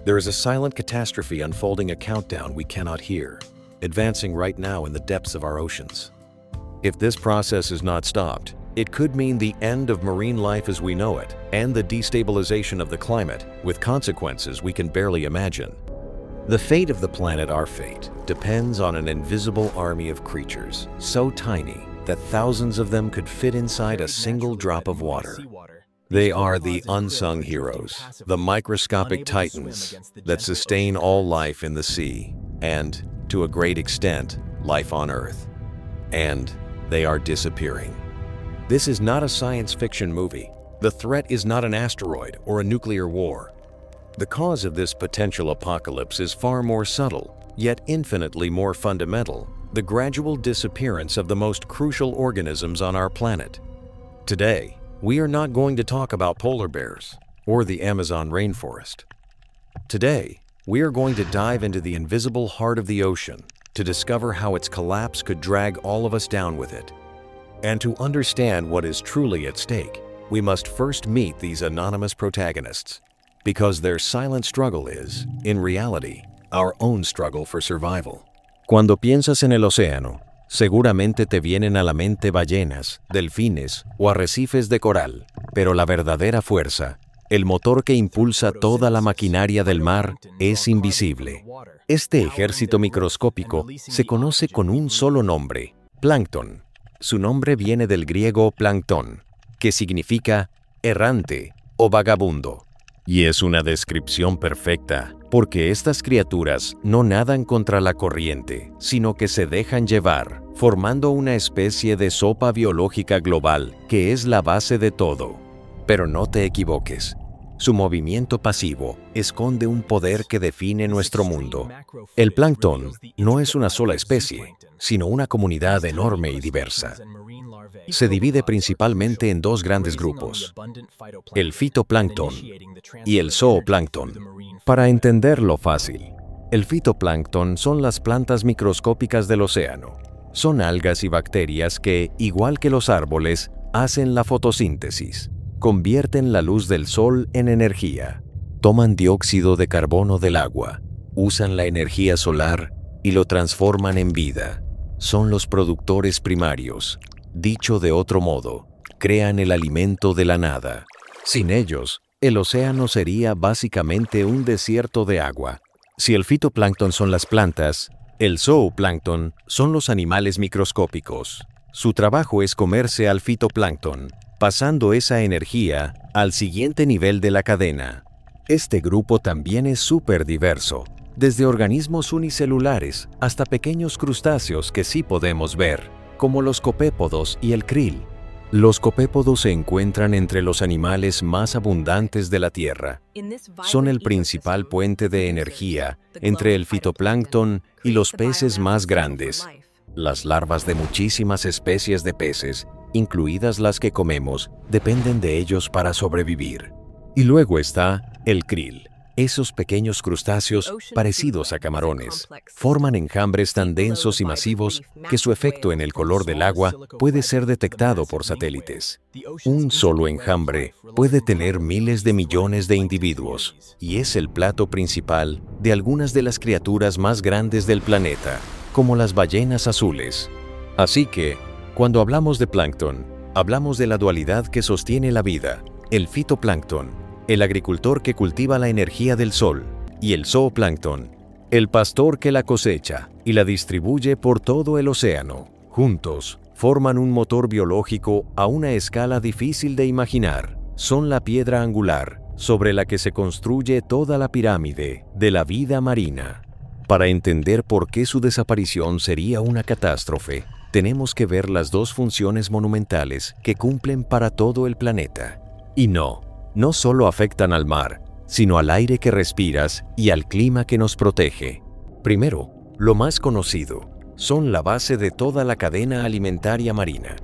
There is a silent catastrophe unfolding, a countdown we cannot hear, advancing right now in the depths of our oceans. If this process is not stopped, it could mean the end of marine life as we know it, and the destabilization of the climate, with consequences we can barely imagine. The fate of the planet, our fate, depends on an invisible army of creatures, so tiny that thousands of them could fit inside a single drop of water. They are the unsung heroes, the microscopic titans that sustain all life in the sea, and, to a great extent, life on Earth. And they are disappearing. This is not a science fiction movie. The threat is not an asteroid or a nuclear war. The cause of this potential apocalypse is far more subtle, yet infinitely more fundamental: the gradual disappearance of the most crucial organisms on our planet. Today, we are not going to talk about polar bears or the Amazon rainforest. Today, we are going to dive into the invisible heart of the ocean to discover how its collapse could drag all of us down with it. And to understand what is truly at stake, we must first meet these anonymous protagonists, because their silent struggle is, in reality, our own struggle for survival. Cuando piensas en el océano, seguramente te vienen a la mente ballenas, delfines o arrecifes de coral, pero la verdadera fuerza, el motor que impulsa toda la maquinaria del mar, es invisible. Este ejército microscópico se conoce con un solo nombre: plancton. Su nombre viene del griego plancton, que significa errante o vagabundo. Y es una descripción perfecta, porque estas criaturas no nadan contra la corriente, sino que se dejan llevar, formando una especie de sopa biológica global que es la base de todo. Pero no te equivoques. Su movimiento pasivo esconde un poder que define nuestro mundo. El plancton no es una sola especie, sino una comunidad enorme y diversa. Se divide principalmente en dos grandes grupos: el Phytoplankton y el Zooplankton. Para entenderlo fácil, el Phytoplankton son las plantas microscópicas del océano. Son algas y bacterias que, igual que los árboles, hacen la fotosíntesis. Convierten la luz del sol en energía. Toman dióxido de carbono del agua, usan la energía solar y lo transforman en vida. Son los productores primarios. Dicho de otro modo, crean el alimento de la nada. Sin ellos, el océano sería básicamente un desierto de agua. Si el fitoplancton son las plantas, el zooplancton son los animales microscópicos. Su trabajo es comerse al fitoplancton, pasando esa energía al siguiente nivel de la cadena. Este grupo también es súper diverso, desde organismos unicelulares hasta pequeños crustáceos que sí podemos ver, como los copépodos y el krill. Los copépodos se encuentran entre los animales más abundantes de la Tierra. Son el principal puente de energía entre el fitoplancton y los peces más grandes. Las larvas de muchísimas especies de peces, incluidas las que comemos, dependen de ellos para sobrevivir. Y luego está el krill. Esos pequeños crustáceos, parecidos a camarones, forman enjambres tan densos y masivos que su efecto en el color del agua puede ser detectado por satélites. Un solo enjambre puede tener miles de millones de individuos y es el plato principal de algunas de las criaturas más grandes del planeta, como las ballenas azules. Así que, cuando hablamos de plancton, hablamos de la dualidad que sostiene la vida: el fitoplancton, el agricultor que cultiva la energía del sol, y el zooplancton, el pastor que la cosecha y la distribuye por todo el océano. Juntos, forman un motor biológico a una escala difícil de imaginar. Son la piedra angular sobre la que se construye toda la pirámide de la vida marina. Para entender por qué su desaparición sería una catástrofe, tenemos que ver las dos funciones monumentales que cumplen para todo el planeta. Y no solo afectan al mar, sino al aire que respiras y al clima que nos protege. Primero, lo más conocido, son la base de toda la cadena alimentaria marina.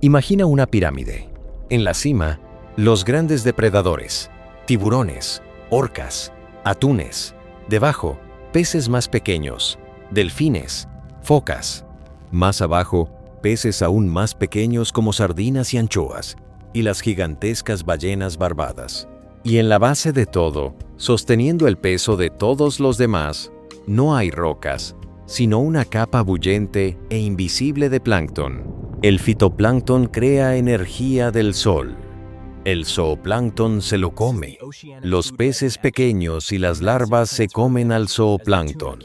Imagina una pirámide. En la cima, los grandes depredadores: tiburones, orcas, atunes. Debajo, peces más pequeños, delfines, focas. Más abajo, peces aún más pequeños como sardinas y anchoas, y las gigantescas ballenas barbadas. Y en la base de todo, sosteniendo el peso de todos los demás, no hay rocas, sino una capa bullente e invisible de plancton. El fitoplancton crea energía del sol. El zooplancton se lo come. Los peces pequeños y las larvas se comen al zooplancton.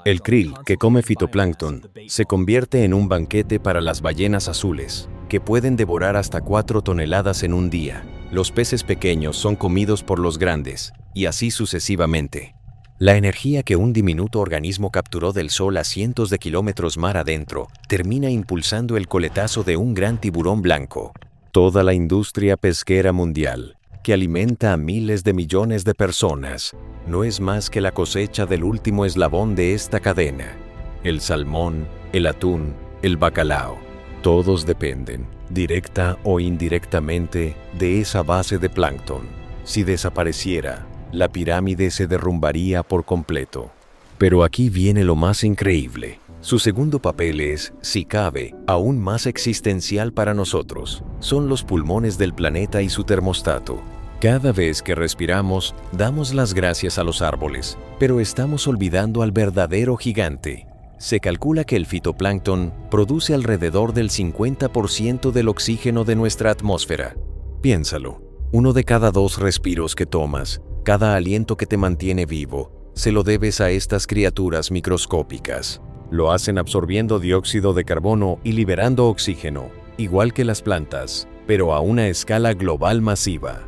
El krill, que come fitoplancton, se convierte en un banquete para las ballenas azules, que pueden devorar hasta 4 toneladas en un día. Los peces pequeños son comidos por los grandes, y así sucesivamente. La energía que un diminuto organismo capturó del sol a cientos de kilómetros mar adentro termina impulsando el coletazo de un gran tiburón blanco. Toda la industria pesquera mundial, que alimenta a miles de millones de personas, no es más que la cosecha del último eslabón de esta cadena. El salmón, el atún, el bacalao, todos dependen, directa o indirectamente, de esa base de plancton. Si desapareciera, la pirámide se derrumbaría por completo. Pero aquí viene lo más increíble. Su segundo papel es, si cabe, aún más existencial para nosotros. Son los pulmones del planeta y su termostato. Cada vez que respiramos, damos las gracias a los árboles, pero estamos olvidando al verdadero gigante. Se calcula que el fitoplancton produce alrededor del 50% del oxígeno de nuestra atmósfera. Piénsalo, 1 de cada 2 respiros que tomas, cada aliento que te mantiene vivo, se lo debes a estas criaturas microscópicas. Lo hacen absorbiendo dióxido de carbono y liberando oxígeno, igual que las plantas, pero a una escala global masiva.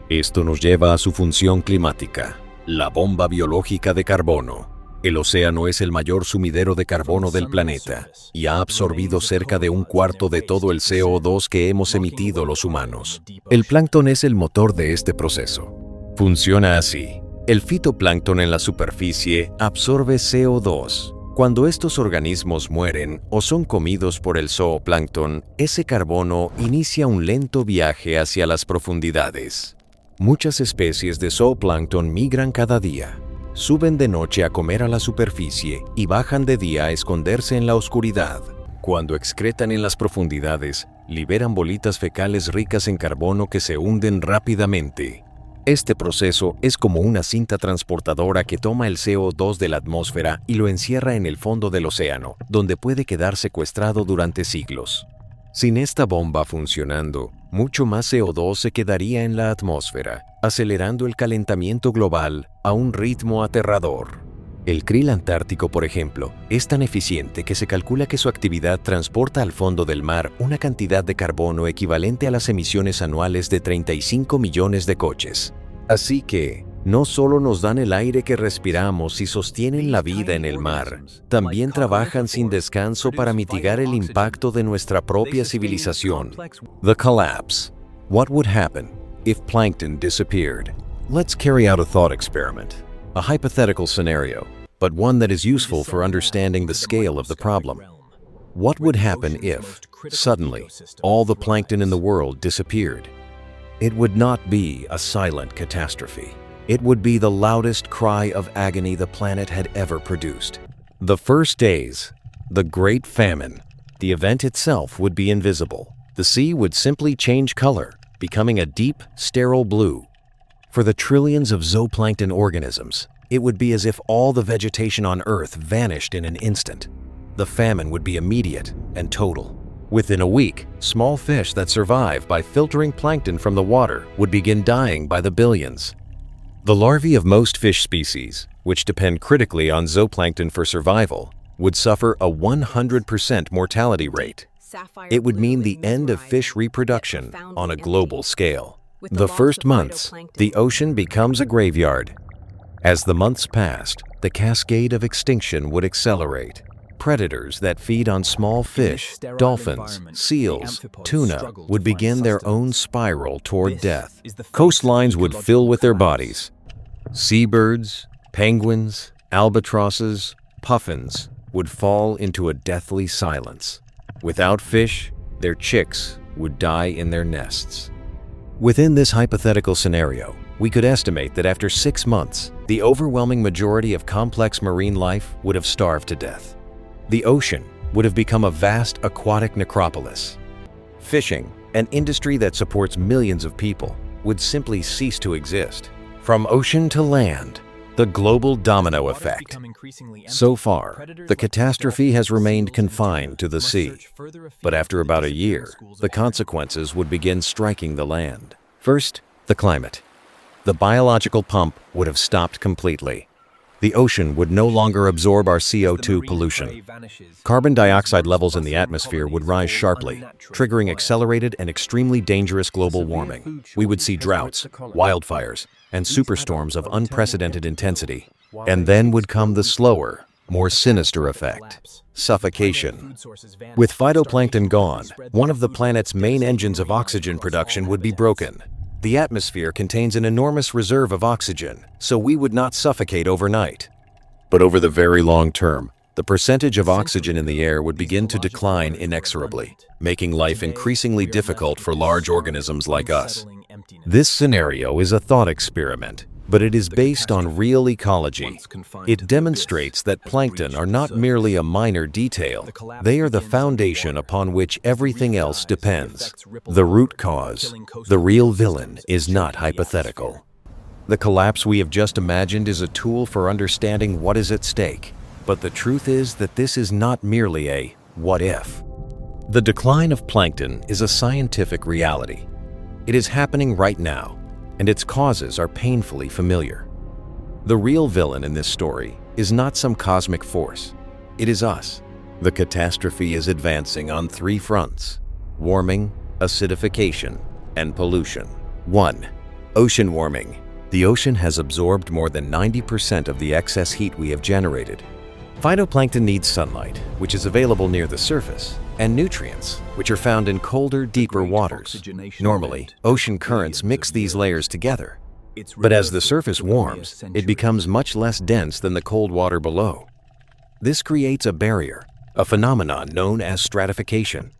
Esto nos lleva a su función climática, la bomba biológica de carbono. El océano es el mayor sumidero de carbono del planeta y ha absorbido cerca de 1/4 de todo el CO2 que hemos emitido los humanos. El plancton es el motor de este proceso. Funciona así. El fitoplancton en la superficie absorbe CO2. Cuando estos organismos mueren o son comidos por el zooplancton, ese carbono inicia un lento viaje hacia las profundidades. Muchas especies de zooplancton migran cada día. Suben de noche a comer a la superficie y bajan de día a esconderse en la oscuridad. Cuando excretan en las profundidades, liberan bolitas fecales ricas en carbono que se hunden rápidamente. Este proceso es como una cinta transportadora que toma el CO2 de la atmósfera y lo encierra en el fondo del océano, donde puede quedar secuestrado durante siglos. Sin esta bomba funcionando, mucho más CO2 se quedaría en la atmósfera, acelerando el calentamiento global a un ritmo aterrador. El krill antártico, por ejemplo, es tan eficiente que se calcula que su actividad transporta al fondo del mar una cantidad de carbono equivalente a las emisiones anuales de 35 millones de coches. Así que, no solo nos dan el aire que respiramos y sostienen la vida en el mar, también trabajan sin descanso para mitigar el impacto de nuestra propia civilización. The collapse. What would happen if plankton disappeared? Let's carry out a thought experiment, a hypothetical scenario, but one that is useful for understanding the scale of the problem. What would happen if, suddenly, all the plankton in the world disappeared? It would not be a silent catastrophe. It would be the loudest cry of agony the planet had ever produced. The first days, the Great Famine, the event itself would be invisible. The sea would simply change color, becoming a deep, sterile blue. For the trillions of zooplankton organisms, it would be as if all the vegetation on Earth vanished in an instant. The famine would be immediate and total. Within a week, small fish that survive by filtering plankton from the water would begin dying by the billions. The larvae of most fish species, which depend critically on zooplankton for survival, would suffer a 100% mortality rate. It would mean the end of fish reproduction on a global scale. The first months, the ocean becomes a graveyard. As the months passed, the cascade of extinction would accelerate. Predators that feed on small fish, dolphins, seals, tuna would begin their own spiral toward death. Coastlines would fill with their bodies. Seabirds, penguins, albatrosses, puffins would fall into a deathly silence. Without fish, their chicks would die in their nests. Within this hypothetical scenario, we could estimate that after 6 months, the overwhelming majority of complex marine life would have starved to death. The ocean would have become a vast aquatic necropolis. Fishing, an industry that supports millions of people, would simply cease to exist. From ocean to land, the global domino effect. So far, the catastrophe has remained confined to the sea. But after about a year, the consequences would begin striking the land. First, the climate. The biological pump would have stopped completely. The ocean would no longer absorb our CO2 pollution. Carbon dioxide levels in the atmosphere would rise sharply, triggering accelerated and extremely dangerous global warming. We would see droughts, wildfires, and superstorms of unprecedented intensity. And then would come the slower, more sinister effect: suffocation. With phytoplankton gone, one of the planet's main engines of oxygen production would be broken. The atmosphere contains an enormous reserve of oxygen, so we would not suffocate overnight. But over the very long term, the percentage of oxygen in the air would begin to decline inexorably, making life increasingly difficult for large organisms like us. This scenario is a thought experiment, but it is based on real ecology. It demonstrates that plankton are not merely a minor detail, they are the foundation upon which everything else depends. The root cause, the real villain, is not hypothetical. The collapse we have just imagined is a tool for understanding what is at stake, but the truth is that this is not merely a what if. The decline of plankton is a scientific reality. It is happening right now, and its causes are painfully familiar. The real villain in this story is not some cosmic force. It is us. The catastrophe is advancing on 3 fronts: warming, acidification, and pollution. 1. Ocean warming. The ocean has absorbed more than 90% of the excess heat we have generated. Phytoplankton needs sunlight, which is available near the surface, and nutrients, which are found in colder, deeper waters. Normally, ocean currents mix these layers together. But as the surface warms, it becomes much less dense than the cold water below. This creates a barrier, a phenomenon known as stratification.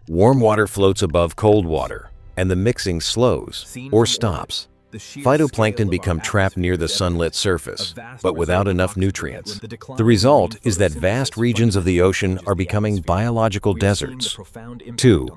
Warm water floats above cold water, and the mixing slows or stops. Phytoplankton become trapped near the sunlit surface, but without enough nutrients. The result is that vast regions of the ocean are becoming biological deserts. 2.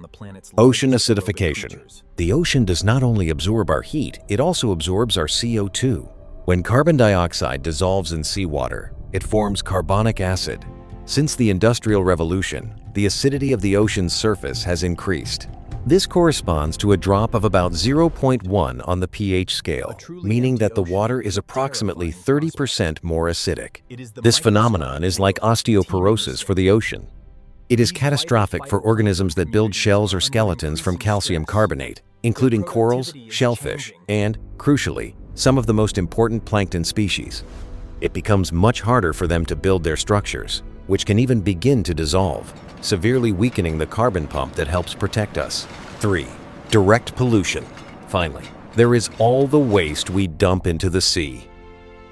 Ocean acidification. The ocean does not only absorb our heat, it also absorbs our CO2. When carbon dioxide dissolves in seawater, it forms carbonic acid. Since the Industrial Revolution, the acidity of the ocean's surface has increased. This corresponds to a drop of about 0.1 on the pH scale, meaning that the water is approximately 30% more acidic. This phenomenon is like osteoporosis for the ocean. It is catastrophic for organisms that build shells or skeletons from calcium carbonate, including corals, shellfish, and, crucially, some of the most important plankton species. It becomes much harder for them to build their structures, which can even begin to dissolve, severely weakening the carbon pump that helps protect us. 3. Direct pollution. Finally, there is all the waste we dump into the sea.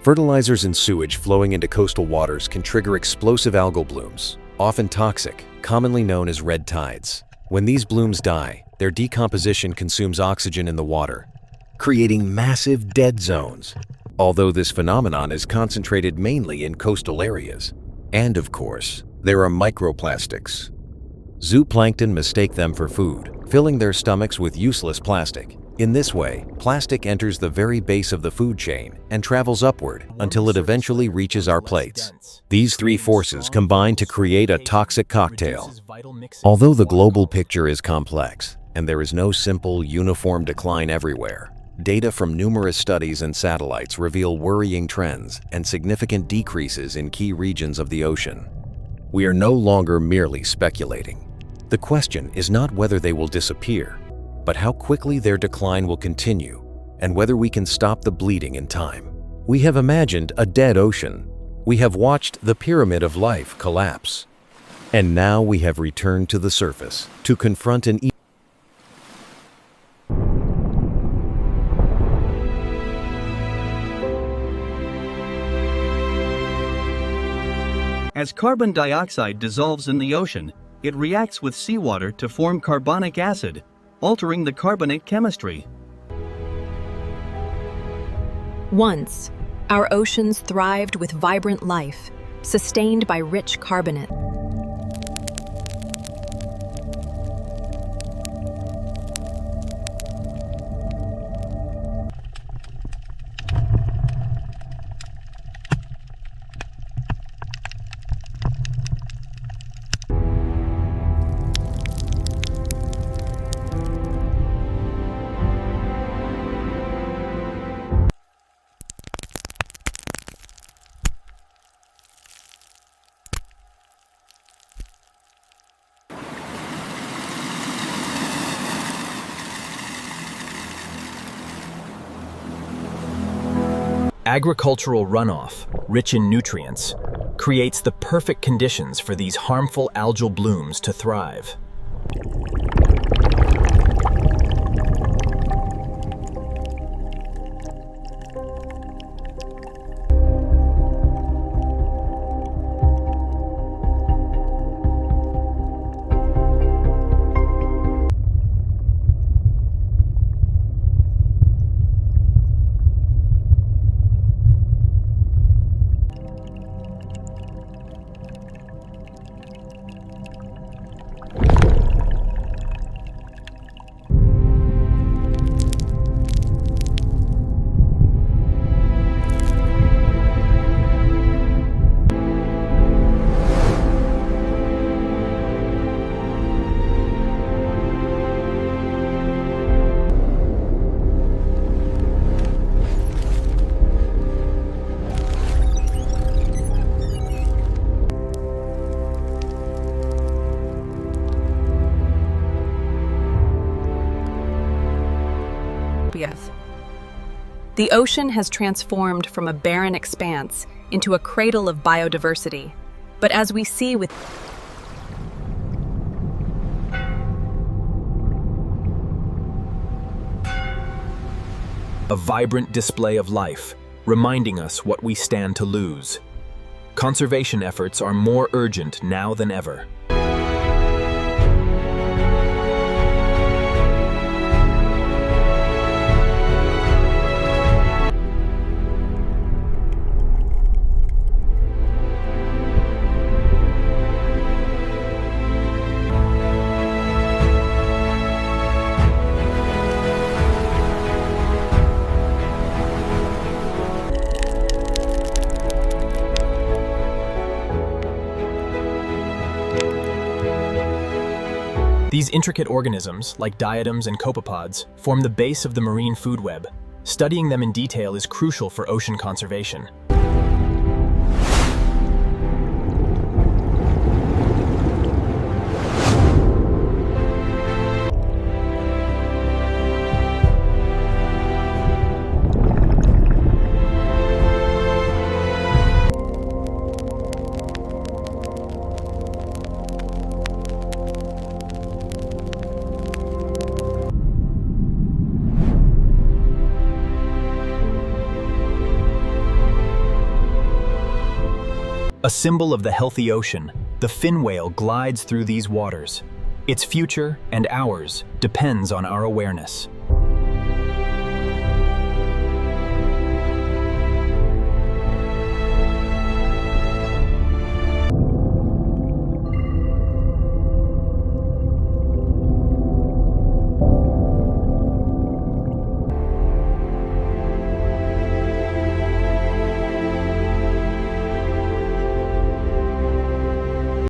Fertilizers and sewage flowing into coastal waters can trigger explosive algal blooms, often toxic, commonly known as red tides. When these blooms die, their decomposition consumes oxygen in the water, creating massive dead zones. Although this phenomenon is concentrated mainly in coastal areas. And of course, there are microplastics. Zooplankton mistake them for food, filling their stomachs with useless plastic. In this way, plastic enters the very base of the food chain and travels upward until it eventually reaches our plates. These 3 forces combine to create a toxic cocktail. Although the global picture is complex, and there is no simple, uniform decline everywhere, data from numerous studies and satellites reveal worrying trends and significant decreases in key regions of the ocean. We are no longer merely speculating. The question is not whether they will disappear, but how quickly their decline will continue and whether we can stop the bleeding in time. We have imagined a dead ocean. We have watched the pyramid of life collapse. And now we have returned to the surface to confront an As carbon dioxide dissolves in the ocean, it reacts with seawater to form carbonic acid, altering the carbonate chemistry. Once, our oceans thrived with vibrant life, sustained by rich carbonate. Agricultural runoff, rich in nutrients, creates the perfect conditions for these harmful algal blooms to thrive. The ocean has transformed from a barren expanse into a cradle of biodiversity. But as we see with a vibrant display of life, reminding us what we stand to lose. Conservation efforts are more urgent now than ever. These intricate organisms, like diatoms and copepods, form the base of the marine food web. Studying them in detail is crucial for ocean conservation. A symbol of the healthy ocean, the fin whale glides through these waters. Its future, and ours, depends on our awareness.